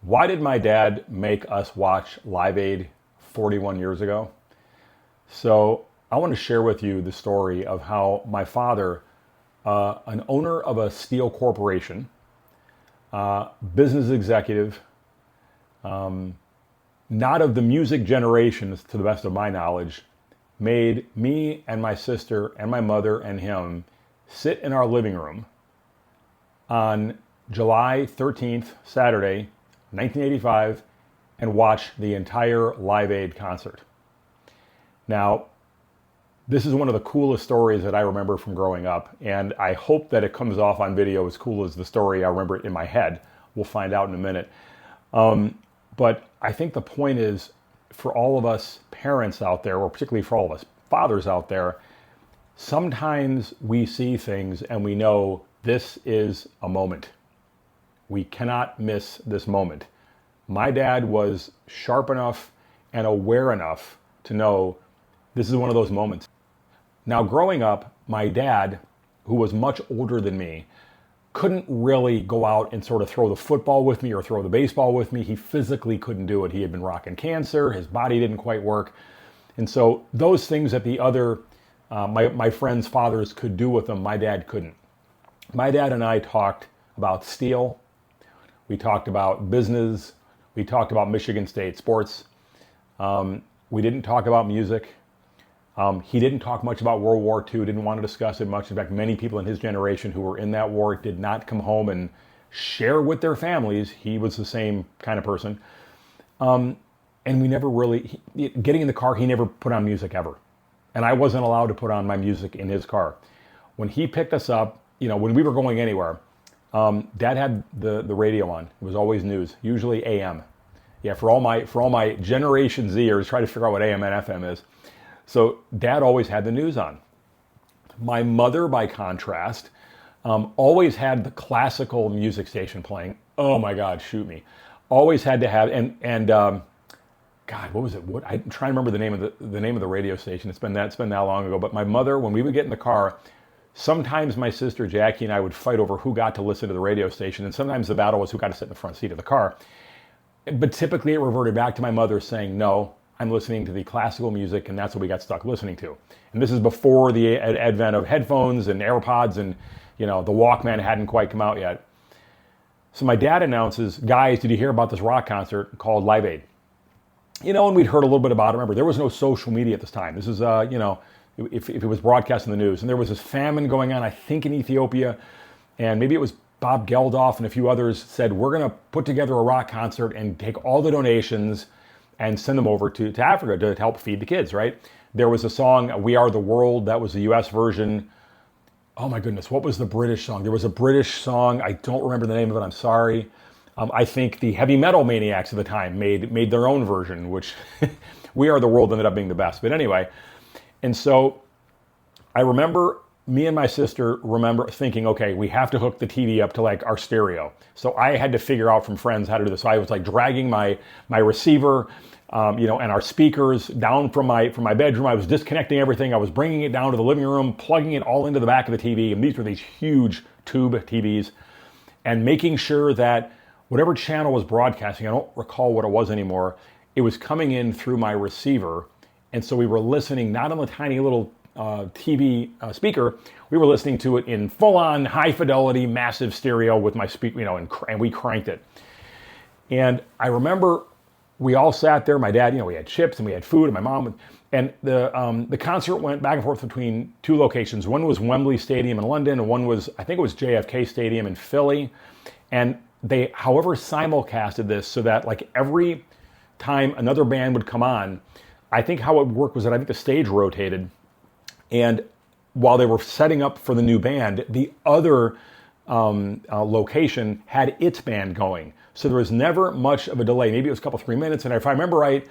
Why did my dad make us watch Live Aid 41 years ago? So I want to share with you the story of how my father, an owner of a steel corporation, business executive, not of the music generation to the best of my knowledge, made me and my sister and my mother and him sit in our living room on July 13th, Saturday, 1985, and watch the entire Live Aid concert. Now, this is one of the coolest stories that I remember from growing up, and I hope that it comes off on video as cool as the story I remember it in my head. We'll find out in a minute. But I think the point is, for all of us parents out there, or particularly for all of us fathers out there, sometimes we see things and we know this is a moment. We cannot miss this moment. My dad was sharp enough and aware enough to know this is one of those moments. Now, growing up, my dad, who was much older than me, couldn't really go out and sort of throw the football with me or throw the baseball with me. He physically couldn't do it. He had been rocking cancer. His body didn't quite work. And so those things that the other, my friends' fathers could do with them, my dad couldn't. My dad and I talked about steel. We talked about business. We talked about Michigan State sports. We didn't talk about music. He didn't talk much about World War II, didn't want to discuss it much. In fact, many people in his generation who were in that war did not come home and share with their families. He was the same kind of person. And we never really, getting in the car, he never put on music ever. And I wasn't allowed to put on my music in his car. When he picked us up, when we were going anywhere, Dad had the radio on. It was always news, usually AM. Yeah, for all my Generation Zers, try to figure out what AM and FM is. So Dad always had the news on. My mother, by contrast, always had the classical music station playing. Oh my God, shoot me! Always had to have and God, what was it? I'm trying to remember the name of the radio station. It's been that long ago. But my mother, when we would get in the car, sometimes my sister Jackie and I would fight over who got to listen to the radio station, and sometimes the battle was who got to sit in the front seat of the car. But typically it reverted back to my mother saying, no, I'm listening to the classical music, and that's what we got stuck listening to. And this is before the advent of headphones and AirPods, and the Walkman hadn't quite come out yet. So my dad announces, guys, did you hear about this rock concert called Live Aid? And we'd heard a little bit about it. Remember, there was no social media at this time. This is, if it was broadcast in the news. And there was this famine going on, I think in Ethiopia, and maybe it was Bob Geldof and a few others said, we're going to put together a rock concert and take all the donations and send them over to Africa to help feed the kids, right? There was a song, We Are the World, that was the US version. Oh my goodness, what was the British song? There was a British song, I don't remember the name of it, I'm sorry. I think the heavy metal maniacs of the time made their own version, which We Are the World ended up being the best. But anyway, and so I remember me and my sister thinking, okay, we have to hook the TV up to like our stereo. So I had to figure out from friends how to do this. So I was like dragging my receiver, and our speakers down from my bedroom. I was disconnecting everything. I was bringing it down to the living room, plugging it all into the back of the TV. And these were these huge tube TVs, and making sure that whatever channel was broadcasting, I don't recall what it was anymore, it was coming in through my receiver. And so we were listening not on the tiny little TV speaker, we were listening to it in full-on high-fidelity, massive stereo with my speaker, and we cranked it. And I remember we all sat there. My dad, we had chips and we had food, and my mom, and the concert went back and forth between two locations. One was Wembley Stadium in London, and one was, I think it was JFK Stadium in Philly. And they, however, simulcasted this so that like every time another band would come on, I think how it worked was that I think the stage rotated. And while they were setting up for the new band, the other location had its band going. So there was never much of a delay. Maybe it was a couple, 3 minutes. And if I remember right,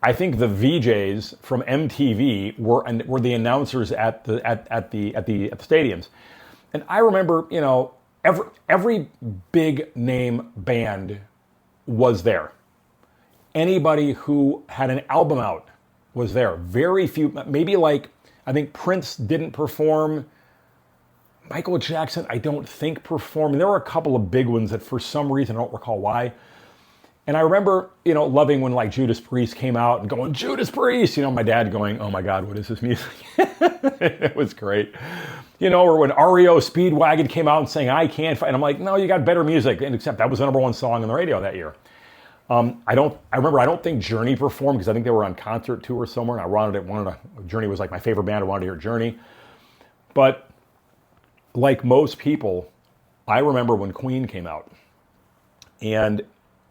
I think the VJs from MTV were the announcers at the stadiums. And I remember, every big name band was there. Anybody who had an album out was there. Very few, maybe like, I think Prince didn't perform. Michael Jackson, I don't think performed. There were a couple of big ones that for some reason, I don't recall why. And I remember, loving when like Judas Priest came out and going, Judas Priest, my dad going, oh my God, what is this music? It was great. Or when REO Speedwagon came out and saying, I can't fight. And I'm like, no, you got better music. And except that was the #1 song on the radio that year. I don't think Journey performed because I think they were on concert tour somewhere. And Journey was like my favorite band. I wanted to hear Journey. But like most people, I remember when Queen came out. And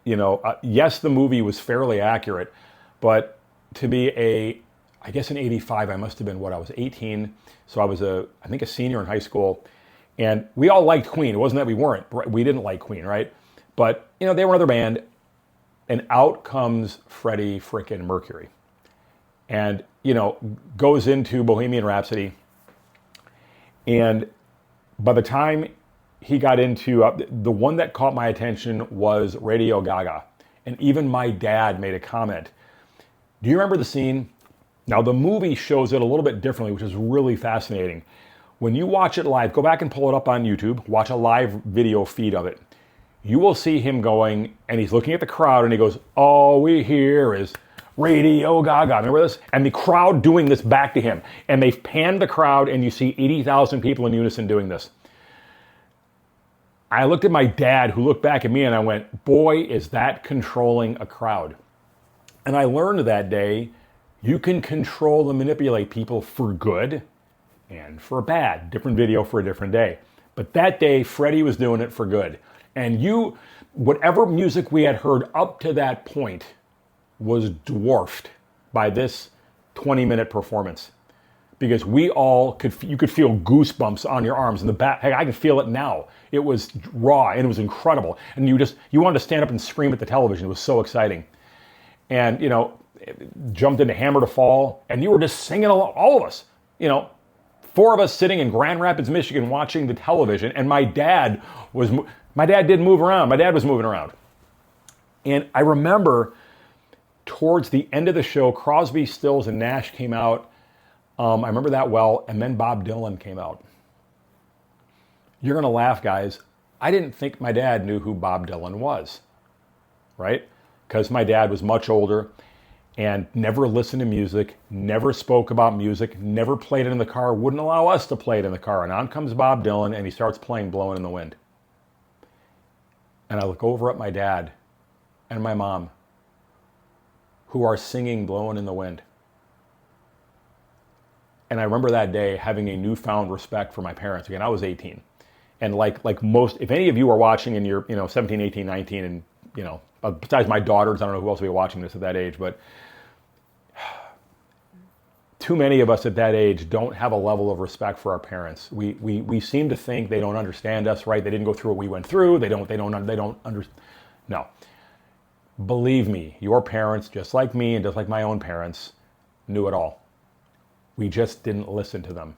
yes, the movie was fairly accurate, but to be I guess in '85, I must have been, I was 18. So I was I think a senior in high school, and we all liked Queen. It wasn't that we didn't like Queen, right? But, they were another band, and out comes Freddie frickin' Mercury. And, goes into Bohemian Rhapsody. And by the time he got into, the one that caught my attention was Radio Gaga. And even my dad made a comment. Do you remember the scene? Now, the movie shows it a little bit differently, which is really fascinating. When you watch it live, go back and pull it up on YouTube, watch a live video feed of it. You will see him going, and he's looking at the crowd, and he goes, all we hear is Radio Gaga. Remember this? And the crowd doing this back to him. And they've panned the crowd, and you see 80,000 people in unison doing this. I looked at my dad, who looked back at me, and I went, boy, is that controlling a crowd. And I learned that day, you can control and manipulate people for good and for bad. Different video for a different day. But that day, Freddie was doing it for good. And whatever music we had heard up to that point was dwarfed by this 20-minute performance. Because you could feel goosebumps on your arms in the back. Hey, I can feel it now. It was raw and it was incredible. And you wanted to stand up and scream at the television. It was so exciting. And, jumped into Hammer to Fall, and you were just singing along, all of us. 4 of us sitting in Grand Rapids, Michigan, watching the television, and my dad didn't move around. My dad was moving around. And I remember towards the end of the show, Crosby, Stills, and Nash came out. I remember that well, and then Bob Dylan came out. You're going to laugh, guys. I didn't think my dad knew who Bob Dylan was, right? Because my dad was much older and never listened to music, never spoke about music, never played it in the car, wouldn't allow us to play it in the car. And on comes Bob Dylan, and he starts playing Blowin' in the Wind. And I look over at my dad and my mom, who are singing Blowin' in the Wind. And I remember that day having a newfound respect for my parents. Again, I was 18. And like most, if any of you are watching and you're, 17, 18, 19, and, besides my daughters, I don't know who else will be watching this at that age, but too many of us at that age don't have a level of respect for our parents. We seem to think they don't understand us, right? They didn't go through what we went through. They don't understand. No. Believe me, your parents, just like me and just like my own parents, knew it all. We just didn't listen to them.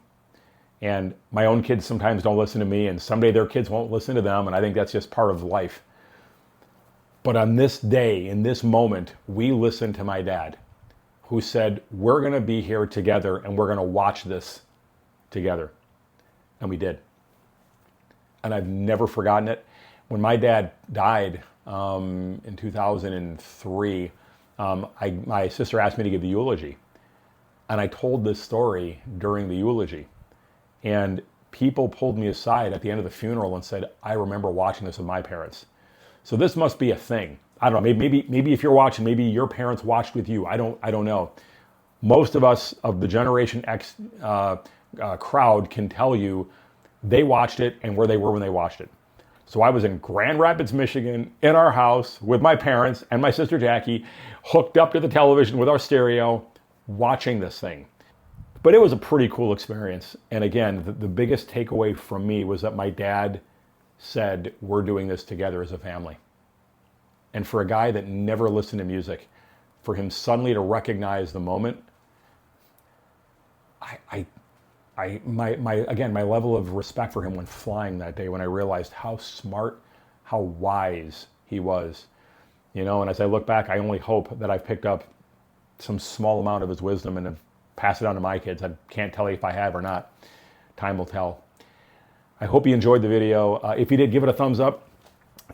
And my own kids sometimes don't listen to me, and someday their kids won't listen to them, and I think that's just part of life. But on this day, in this moment, we listened to my dad, who said, we're going to be here together, and we're going to watch this together. And we did. And I've never forgotten it. When my dad died in 2003, my sister asked me to give the eulogy. And I told this story during the eulogy. And people pulled me aside at the end of the funeral and said, I remember watching this with my parents. So this must be a thing. I don't know, maybe if you're watching, maybe your parents watched with you. I don't know. Most of us of the Generation X crowd can tell you they watched it and where they were when they watched it. So I was in Grand Rapids, Michigan, in our house with my parents and my sister Jackie, hooked up to the television with our stereo, watching this thing. But it was a pretty cool experience. And again, the biggest takeaway from me was that my dad said, we're doing this together as a family. And for a guy that never listened to music, for him suddenly to recognize the moment, my level of respect for him went flying that day when I realized how smart, how wise he was. And as I look back, I only hope that I've picked up some small amount of his wisdom and have passed it on to my kids. I can't tell you if I have or not. Time will tell. I hope you enjoyed the video. If you did, give it a thumbs up.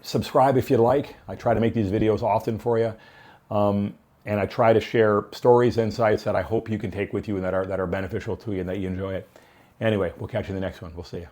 Subscribe if you like. I try to make these videos often for you. And I try to share stories, insights that I hope you can take with you and that are beneficial to you and that you enjoy it. Anyway, we'll catch you in the next one. We'll see you.